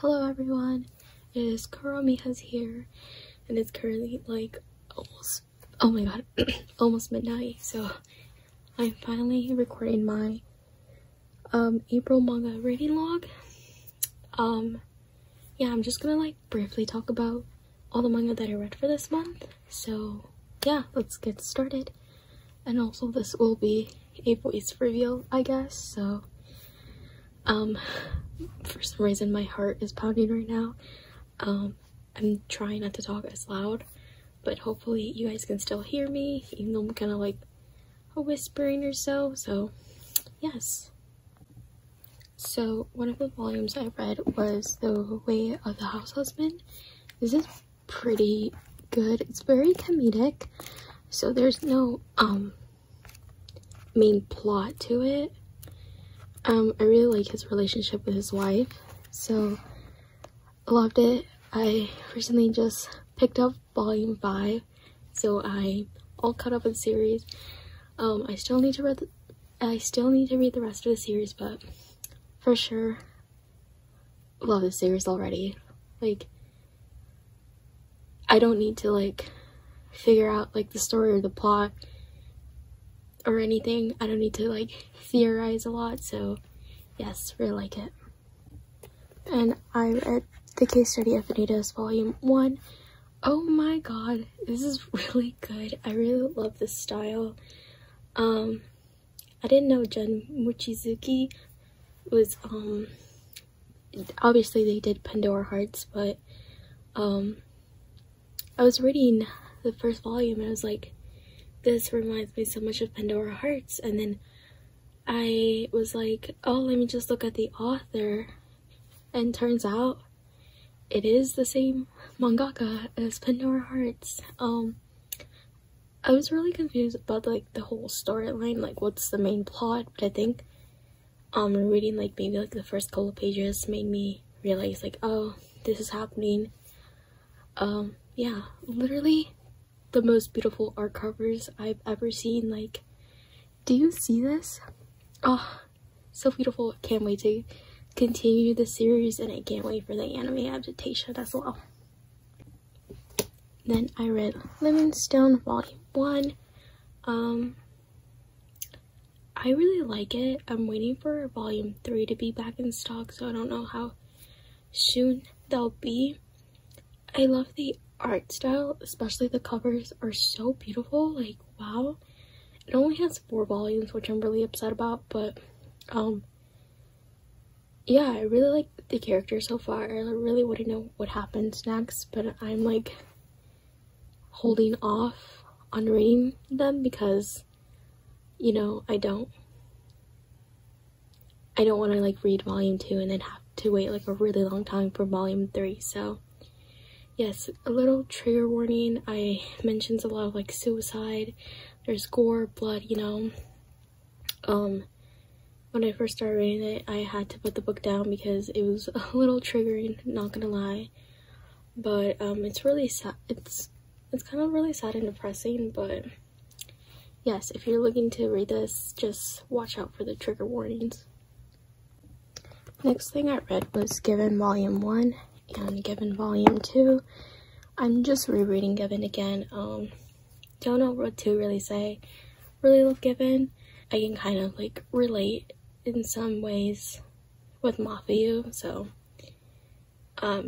Hello everyone, it is Kuromihas here, and it's currently like almost, oh my god, almost midnight, so I'm finally recording my April manga reading log. Yeah, I'm just gonna like briefly talk about all the manga that I read for this month, so yeah, let's get started. And also this will be a voice reveal, I guess, so for some reason my heart is pounding right now. I'm trying not to talk as loud, but hopefully you guys can still hear me, even though I'm kind of like whispering or so yes. So one of the volumes I read was The Way of the House Husband. This is pretty good. It's very comedic, so there's no main plot to it. I really like his relationship with his wife, so I loved it. I recently just picked up volume 5, so I'm all caught up with the series. I still need to read the rest of the series, but for sure love the series already. Like, I don't need to like figure out like the story or the plot or anything. I don't need to like theorize a lot, so yes, really like it. And I read The Case Study of Vanitas Volume 1. Oh my god, this is really good. I really love this style. I didn't know Jun Mochizuki was obviously they did Pandora Hearts, but I was reading the first volume and I was like, this reminds me so much of Pandora Hearts, and then I was like, oh, let me just look at the author, and turns out it is the same mangaka as Pandora Hearts. I was really confused about like the whole storyline, like what's the main plot, but I think reading like maybe like the first couple of pages made me realize like, oh, this is happening. Yeah, literally the most beautiful art covers I've ever seen. Like, do you see this? Oh, so beautiful. I can't wait to continue the series, and I can't wait for the anime adaptation as well. Then I read Livingstone Volume 1. I really like it. I'm waiting for Volume 3 to be back in stock, so I don't know how soon they'll be. I love the art style, especially the covers are so beautiful. Like, wow. It only has 4 volumes, which I'm really upset about, but yeah, I really like the characters so far. I really want to know what happens next, but I'm like holding off on reading them because, you know, I don't want to like read volume 2 and then have to wait like a really long time for volume 3. So yes, a little trigger warning. I mentions a lot of like suicide, there's gore, blood, you know. When I first started reading it, I had to put the book down because it was a little triggering, not gonna lie. But it's really sad. It's kind of really sad and depressing, but yes, if you're looking to read this, just watch out for the trigger warnings. Next thing I read was Given Volume 1 and Given Volume 2. I'm just rereading Given again. Don't know what to really say. Really love Given. I can kind of like relate in some ways with Mafiu, so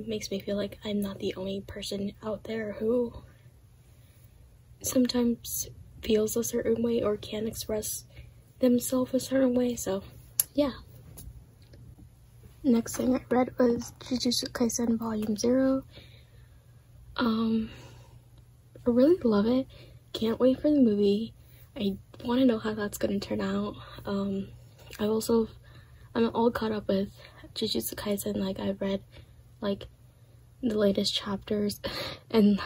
makes me feel like I'm not the only person out there who sometimes feels a certain way or can express themselves a certain way, so yeah. Next thing I read was Jujutsu Kaisen Volume 0. I really love it. Can't wait for the movie. I want to know how that's gonna turn out. I'm all caught up with Jujutsu Kaisen. Like, I've read like the latest chapters and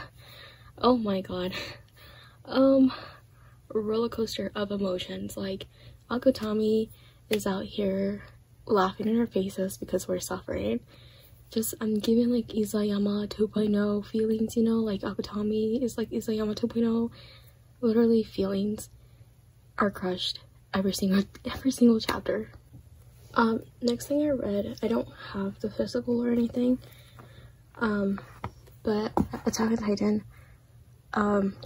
oh my god, roller coaster of emotions. Like, Akutami is out here laughing in our faces because we're suffering. Just, I'm giving like Isayama 2.0 feelings, you know, like Akutami is like Isayama 2.0. Literally feelings are crushed every single chapter. Next thing I read, I don't have the physical or anything, but Attack on Titan,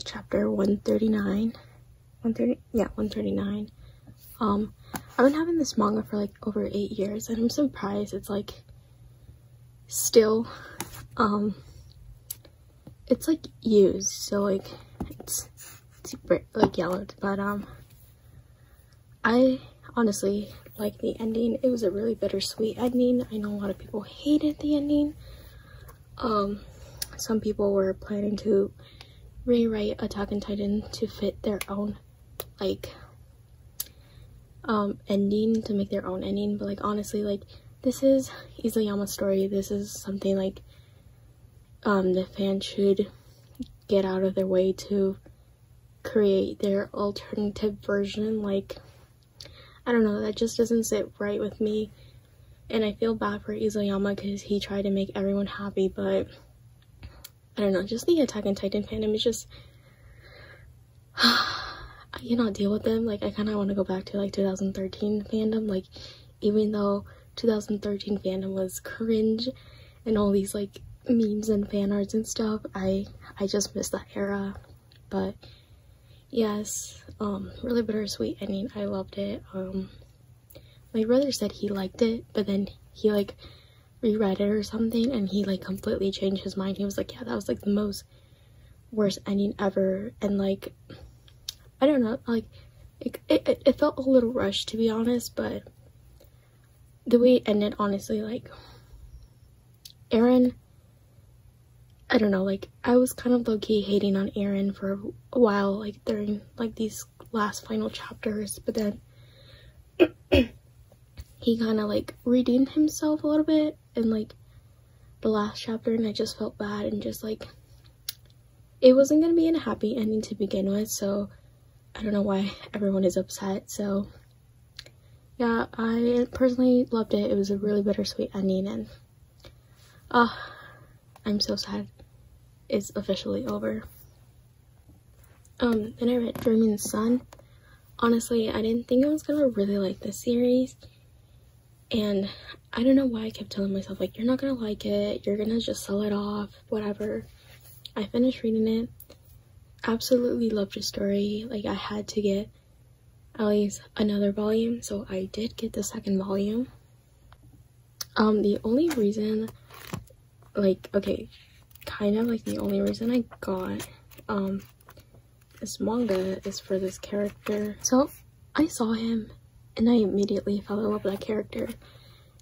chapter 139, 139. I've been having this manga for like over 8 years, and I'm surprised it's like still, it's like used, so like it's like yellowed, but I honestly like the ending. It was a really bittersweet ending. I know a lot of people hated the ending. Some people were planning to rewrite Attack on Titan to fit their own like ending, to make their own ending, but like honestly, like this is Isayama's story. This is something like the fans should get out of their way to create their alternative version. Like, I don't know, that just doesn't sit right with me, and I feel bad for Isayama because he tried to make everyone happy, but I don't know, just the Attack on Titan fandom is just I cannot deal with them. Like, I kind of want to go back to like 2013 fandom. Like, even though 2013 fandom was cringe and all these like memes and fan arts and stuff, I just miss that era. But yes, really bittersweet ending. I loved it. My brother said he liked it, but then he like reread it or something, and he like completely changed his mind. He was like, yeah, that was like the most worst ending ever. And like, I don't know, like it felt a little rushed, to be honest, but the way it ended, honestly, like Eren, I don't know, like I was kind of low-key hating on Eren for a while, like during like these last final chapters, but then he kind of like redeemed himself a little bit in like the last chapter, and I just felt bad, and just like it wasn't gonna be a happy ending to begin with, so I don't know why everyone is upset. So yeah, I personally loved it. It was a really bittersweet ending, and I'm so sad it's officially over. Then I read Dreaming Sun. Honestly, I didn't think I was gonna really like this series, and I don't know why I kept telling myself like, you're not gonna like it, you're gonna just sell it off, whatever. I finished reading it. Absolutely loved the story. Like, I had to get at least another volume, so I did get the second volume. The only reason, like, okay, kind of like the only reason I got this manga is for this character. So I saw him and I immediately fell in love with that character,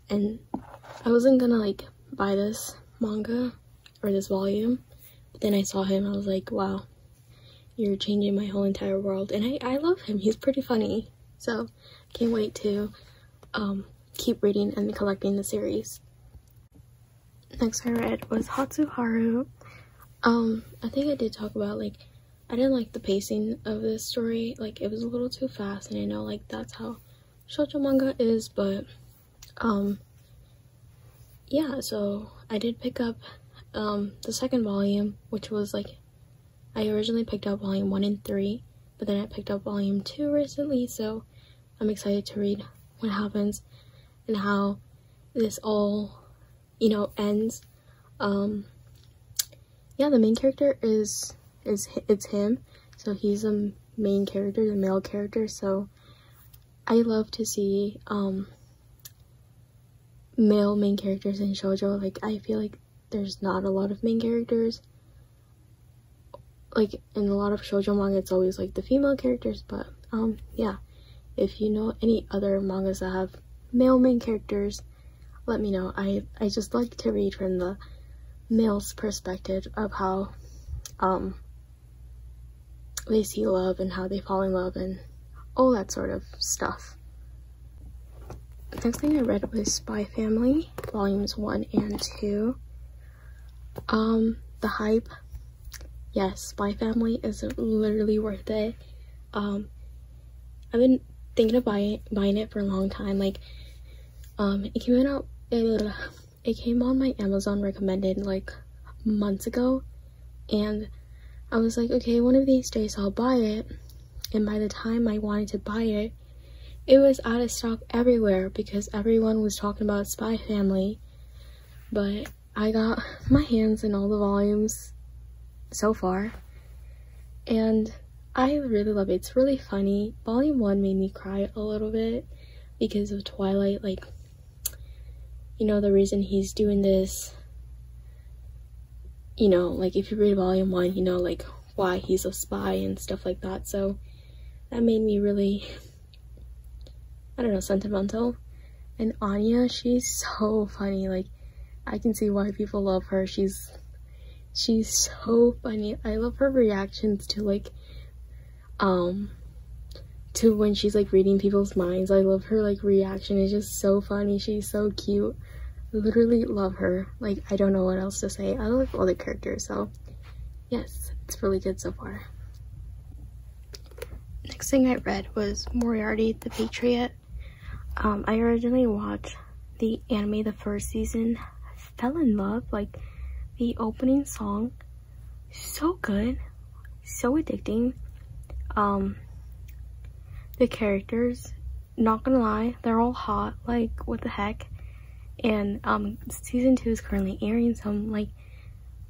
and I wasn't gonna like buy this manga or this volume, but then I saw him. I was like, wow, you're changing my whole entire world. And I love him. He's pretty funny, so can't wait to keep reading and collecting the series. Next I read was Hatsuharu. I think I did talk about, like, I didn't like the pacing of this story. Like, it was a little too fast, and I know like that's how shoujo manga is, but yeah, so I did pick up the second volume, which was like, I originally picked up volume 1 and 3, but then I picked up volume 2 recently, so I'm excited to read what happens and how this all, you know, ends. Yeah, the main character it's him, so he's a main character, the male character, so I love to see male main characters in shoujo. Like, I feel like there's not a lot of main characters. Like, in a lot of shoujo manga, it's always like the female characters, but yeah, if you know any other mangas that have male main characters, let me know. I just like to read from the male's perspective of how they see love and how they fall in love and all that sort of stuff. The next thing I read was Spy Family, volumes 1 and 2. The hype, yes, Spy Family is literally worth it. I've been thinking of buying it for a long time. Like, it came on my Amazon recommended like months ago, and I was like, okay, one of these days I'll buy it. And by the time I wanted to buy it, it was out of stock everywhere because everyone was talking about Spy Family. But I got my hands in all the volumes so far, and I really love it. It's really funny. Volume 1 made me cry a little bit because of Twilight. Like, you know, the reason he's doing this, you know, like if you read Volume 1, you know, like why he's a spy and stuff like that. So that made me really, I don't know, sentimental. And Anya, she's so funny. Like, I can see why people love her. She's so funny. I love her reactions to like to when she's like reading people's minds. I love her like reaction. It's just so funny. She's so cute. Literally love her. Like, I don't know what else to say. I love all the characters, so yes, it's really good so far. Next thing I read was Moriarty the Patriot. I originally watched the anime the first season. I fell in love. Like, the opening song, so good, so addicting. The characters, not gonna lie, they're all hot. Like, what the heck? And season 2 is currently airing, so I'm like,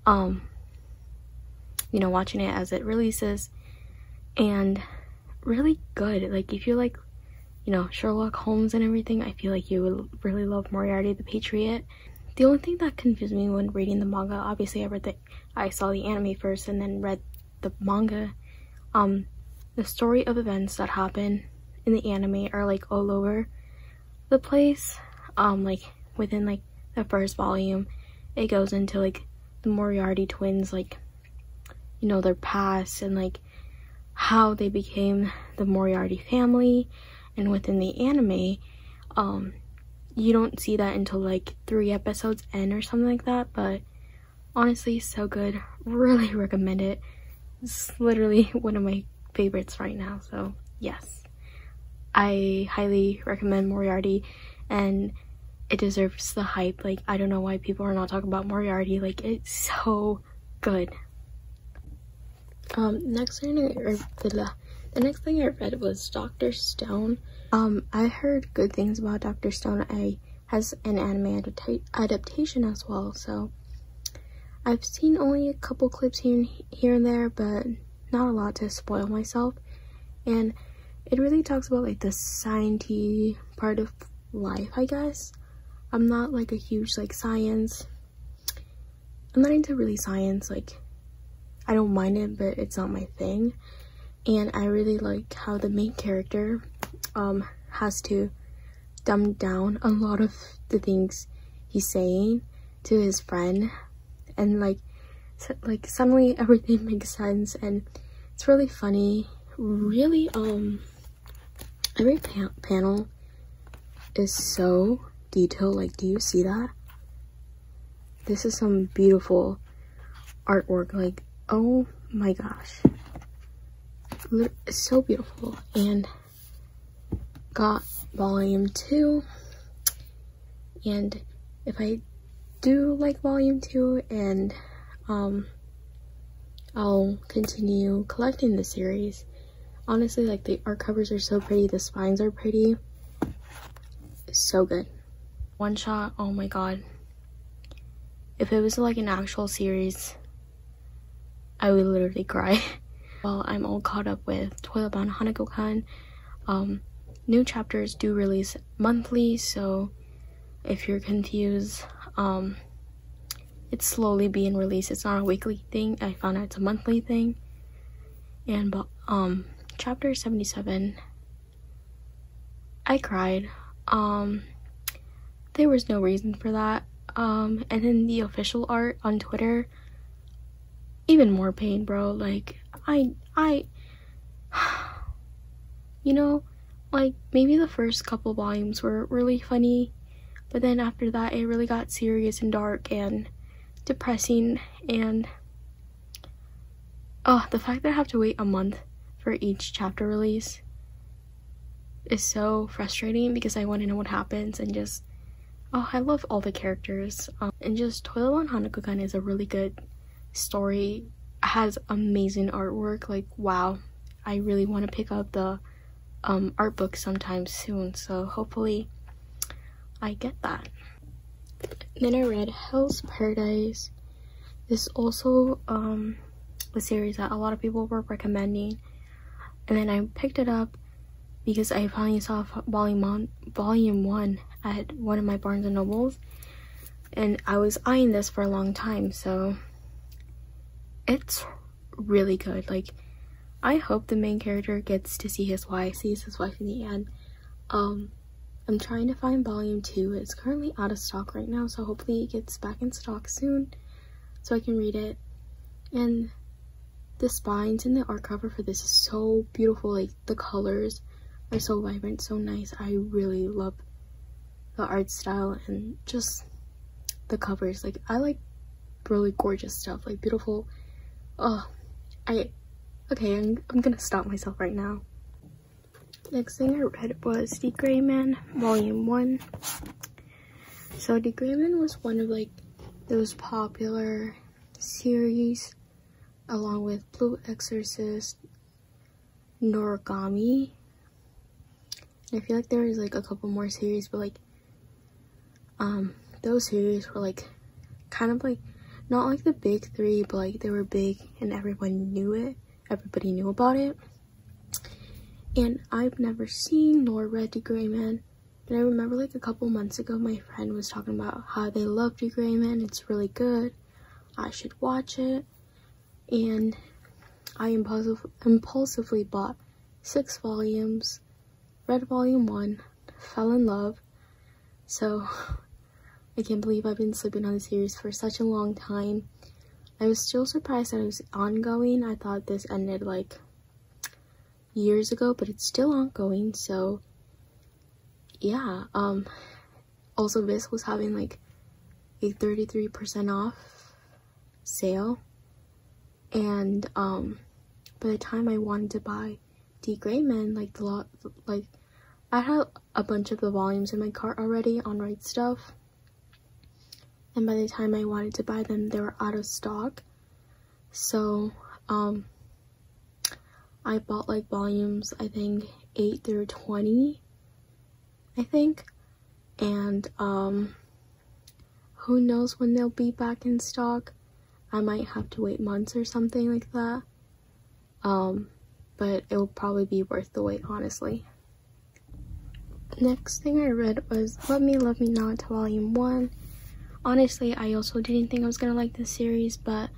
you know, watching it as it releases, and really good. Like, if you like, you know, Sherlock Holmes and everything, I feel like you would really love Moriarty the Patriot. The only thing that confused me when reading the manga, obviously I saw the anime first and then read the manga. The story of events that happen in the anime are like all over the place. Like within like the first volume, it goes into like the Moriarty twins, like, you know, their past and like how they became the Moriarty family. And within the anime, you don't see that until like 3 episodes in or something like that. But honestly, so good. Really recommend it. It's literally one of my favorites right now. So yes, I highly recommend Moriarty, and it deserves the hype. Like, I don't know why people are not talking about Moriarty. Like, it's so good. The next thing I read was Dr. Stone. I heard good things about Dr. Stone. Has an anime adaptation as well, so I've seen only a couple clips here and there, but not a lot to spoil myself. And it really talks about like the science-y part of life, I guess. I'm not like a huge like science. I'm not into really science. Like, I don't mind it, but it's not my thing. And I really like how the main character has to dumb down a lot of the things he's saying to his friend, and like suddenly everything makes sense, and it's really funny. Really, every panel is so detailed. Like, do you see that? This is some beautiful artwork. Like, oh my gosh, it's so beautiful. And got volume 2, and if I do like volume 2, and I'll continue collecting the series. Honestly, like, the art covers are so pretty, the spines are pretty. It's so good. One shot, oh my god. If it was like an actual series, I would literally cry. Well, I'm all caught up with Toilet Bound Hanako-kan. New chapters do release monthly, so if you're confused, it's slowly being released. It's not a weekly thing. I found out it's a monthly thing. And chapter 77, I cried. There was no reason for that. And then the official art on Twitter, even more pain, bro. Like, I you know, like, maybe the first couple volumes were really funny, but then after that it really got serious and dark and depressing. And the fact that I have to wait a month for each chapter release is so frustrating, because I want to know what happens. And just, I love all the characters, and just Toilet Bound Hanako-kan is a really good story. It has amazing artwork. Like, wow, I really want to pick up the art book sometime soon, so hopefully I get that. Then I read Hell's Paradise. This is also a series that a lot of people were recommending, and then I picked it up because I finally saw volume 1 at one of my Barnes and Nobles, and I was eyeing this for a long time, so it's really good. Like, I hope the main character gets to see his wife, sees his wife in the end. I'm trying to find volume 2. It's currently out of stock right now, so hopefully it gets back in stock soon so I can read it. And the spines and the art cover for this is so beautiful. Like, the colors are so vibrant, so nice. I really love the art style and just the covers. Like, I like really gorgeous stuff, like beautiful. Okay, I'm gonna stop myself right now. Next thing I read was The Gray Man, Volume 1. So The Gray Man was one of like those popular series along with Blue Exorcist, Noragami. And I feel like there was like a couple more series, but like those series were like kind of like not like the big three, but like they were big and everyone knew it. Everybody knew about it. And I've never seen nor read The Gray Man, but I remember like a couple months ago my friend was talking about how they loved The Gray Man. It's really good, I should watch it. And I impulsively bought 6 volumes, read volume 1, fell in love. So I can't believe I've been sleeping on the series for such a long time. I was still surprised that it was ongoing. I thought this ended like years ago, but it's still ongoing, so yeah. Also this was having like a 33% off sale, and by the time I wanted to buy The Gray Man, like I had a bunch of the volumes in my cart already on Right Stuff, and by the time I wanted to buy them, they were out of stock. So I bought like volumes, I think 8 through 20, I think, and who knows when they'll be back in stock. I might have to wait months or something like that, but it will probably be worth the wait, honestly. Next thing I read was Love Me, Love Me Not, Volume 1. Honestly, I also didn't think I was gonna like this series, but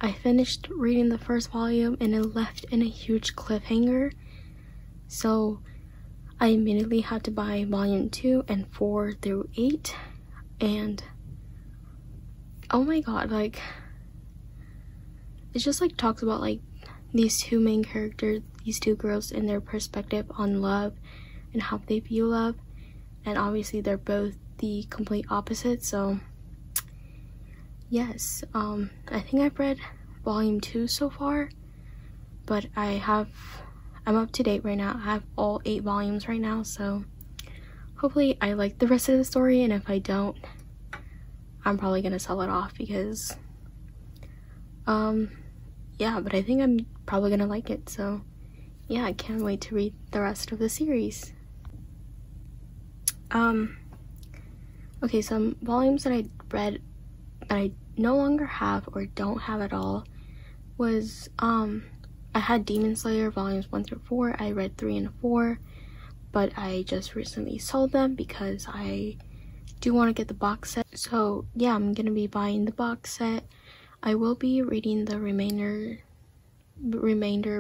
I finished reading the first volume and it left in a huge cliffhanger, so I immediately had to buy volume 2 and 4 through 8, and oh my god, like, it just like talks about like these two main characters, these two girls, and their perspective on love and how they view love, and obviously they're both the complete opposite. So yes, I think I've read volume 2 so far, but I'm up to date right now. I have all 8 volumes right now, so hopefully I like the rest of the story, and if I don't, I'm probably gonna sell it off because yeah, but I think I'm probably gonna like it, so yeah, I can't wait to read the rest of the series. Okay, some volumes that I read that I no longer have or don't have at all was I had Demon Slayer volumes 1 through 4. I read 3 and 4, but I just recently sold them because I do want to get the box set. So yeah, I'm gonna be buying the box set. I will be reading the remainder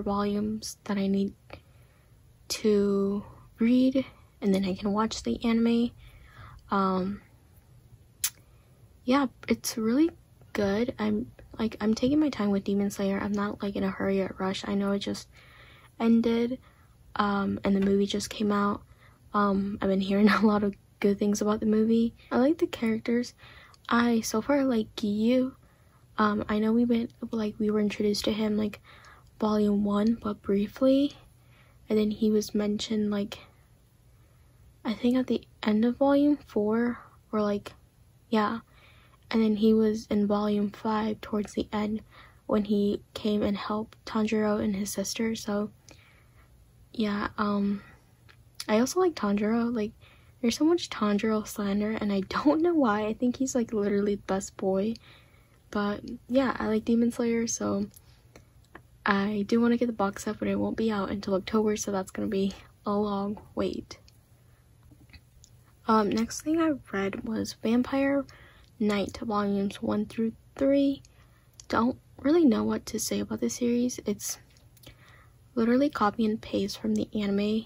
volumes that I need to read, and then I can watch the anime. Yeah, it's really good. I'm taking my time with Demon Slayer. I'm not like in a hurry or rush. I know it just ended, and the movie just came out. I've been hearing a lot of good things about the movie. I like the characters. I so far like Giyu. I know we were introduced to him like volume 1, but briefly, and then he was mentioned like I think at the end of volume 4, or like, yeah, and then he was in volume 5 towards the end when he came and helped Tanjiro and his sister. So yeah, I also like Tanjiro. Like, there's so much Tanjiro slander, and I don't know why. I think he's like literally the best boy. But yeah, I like Demon Slayer, so I do want to get the box set, but it won't be out until October, so that's gonna be a long wait. Next thing I read was Vampire Knight volumes 1 through 3. Don't really know what to say about this series. It's literally copy and paste from the anime.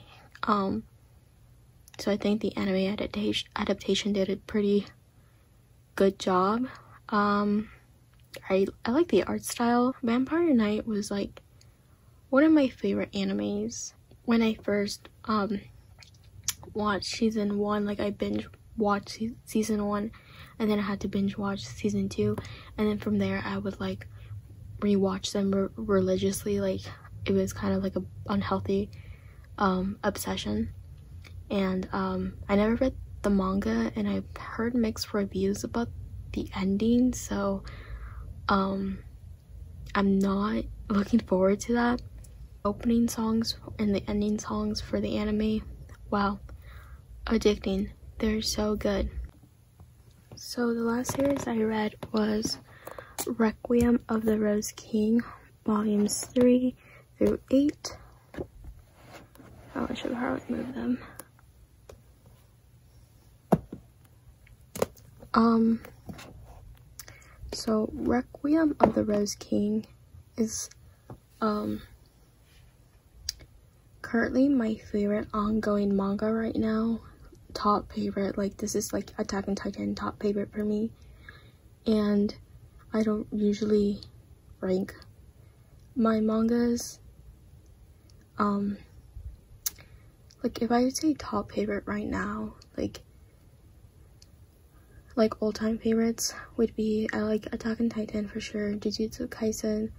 So I think the anime adaptation did a pretty good job. I like the art style. Vampire Knight was like one of my favorite animes. When I first watched season 1, like I binge watched season 1, and then I had to binge watch season 2, and then from there I would like rewatch them religiously. Like, it was kind of like a unhealthy obsession. And I never read the manga, and I've heard mixed reviews about the ending, so I'm not looking forward to that. Opening songs and the ending songs for the anime, wow, addicting. They're so good. So the last series I read was Requiem of the Rose King, volumes 3 through 8. Oh, I should probably move them. So Requiem of the Rose King is currently my favorite ongoing manga right now. Top favorite. Like, this is like Attack on Titan top favorite for me. And I don't usually rank my mangas. Like, if I would say top favorite right now, like all-time favorites would be, I like Attack on Titan for sure, Jujutsu Kaisen,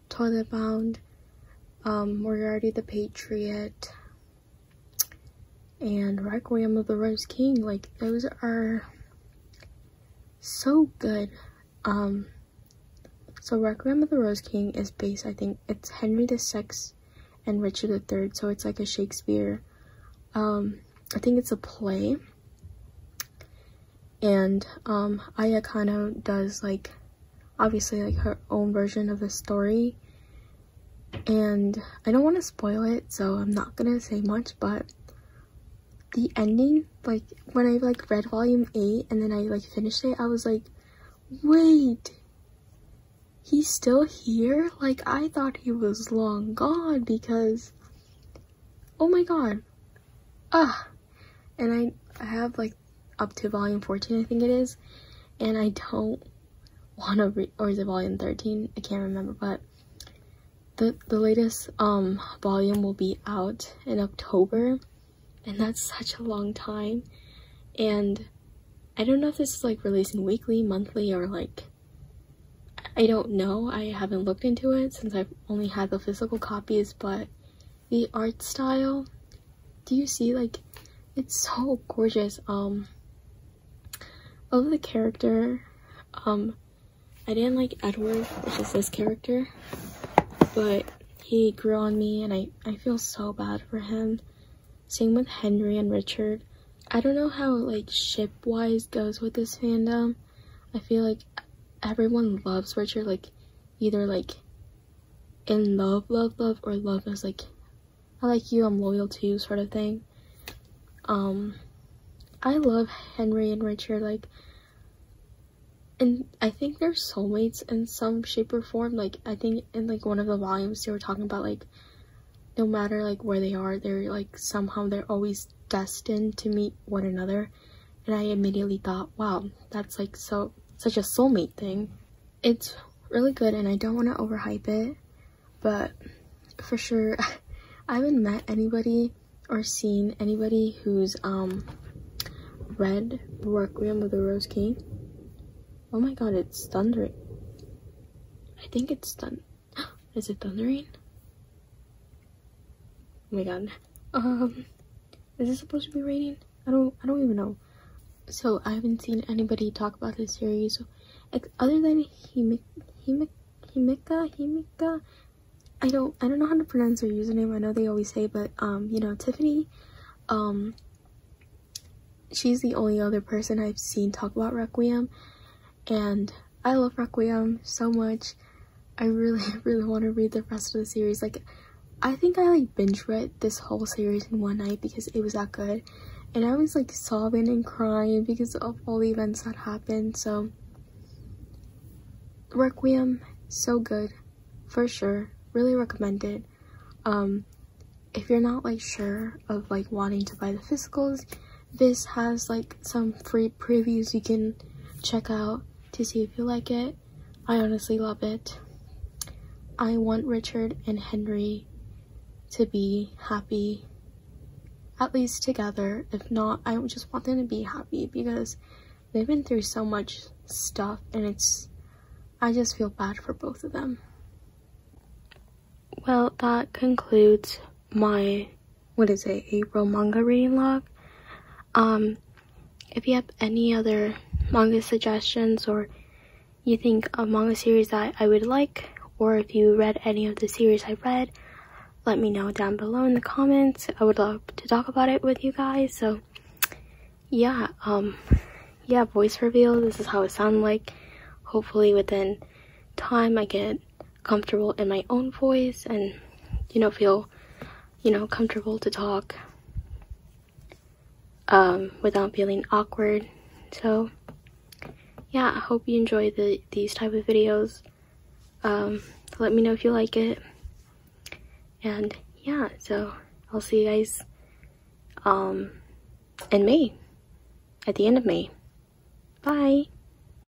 Toilet Bound, Moriarty the Patriot, and Requiem of the Rose King. Like, those are so good. So Requiem of the Rose King is based, I think it's Henry VI and Richard III, so it's like a Shakespeare, I think it's a play. And Aya Kano does, like, obviously, like, her own version of the story. And I don't want to spoil it, so I'm not gonna say much, but the ending, like, when I, like, read volume 8 and then I, like, finished it, I was like, wait, he's still here? Like, I thought he was long gone, because, oh my god. And I have, like, up to volume 14, I think it is, and I don't want to or is it volume 13? I can't remember, but the latest volume will be out in October, and that's such a long time. And I don't know if this is like releasing weekly, monthly, or like, I don't know. I haven't looked into it since I've only had the physical copies, but the art style, do you see, like, it's so gorgeous. Of the character, I didn't like Edward, which is this character, but he grew on me, and I feel so bad for him. Same with Henry and Richard. I don't know how, like, ship-wise goes with this fandom. I feel like everyone loves Richard, like, either, like, in love, or love as, like, I like you, I'm loyal to you sort of thing. I love Henry and Richard, like, and I think they're soulmates in some shape or form. Like, I think in, like, one of the volumes they were talking about, like, no matter, like, where they are, they're, like, somehow they're always destined to meet one another. And I immediately thought, wow, that's, like, such a soulmate thing. It's really good, and I don't want to overhype it, but for sure, I haven't met anybody or seen anybody who's, read Requiem of the Rose King. Oh my god, it's thundering. I think it's is it thundering? Oh my god. Is it supposed to be raining? I don't even know. So I haven't seen anybody talk about this series other than Himika. I don't know how to pronounce her username. I know they always say, but you know, Tiffany, she's the only other person I've seen talk about Requiem, and I love Requiem so much. I really want to read the rest of the series. Like, I think I like binge read this whole series in one night because it was that good, and I was like sobbing and crying because of all the events that happened. So Requiem, so good, for sure. Really recommend it. If you're not like sure of like wanting to buy the physicals, this has like some free previews you can check out to see if you like it. I honestly love it. I want Richard and Henry to be happy, at least together. If not, I just want them to be happy because they've been through so much stuff, and I just feel bad for both of them. Well, that concludes my, April manga reading log. If you have any other manga suggestions, or you think a manga series that I would like, or if you read any of the series I read, let me know down below in the comments. I would love to talk about it with you guys. So yeah, voice reveal. This is how it sounded like. Hopefully within time I get comfortable in my own voice and, you know, feel, you know, comfortable to talk without feeling awkward. So yeah, I hope you enjoy these type of videos. Let me know if you like it, and yeah, so I'll see you guys in May, at the end of May. Bye.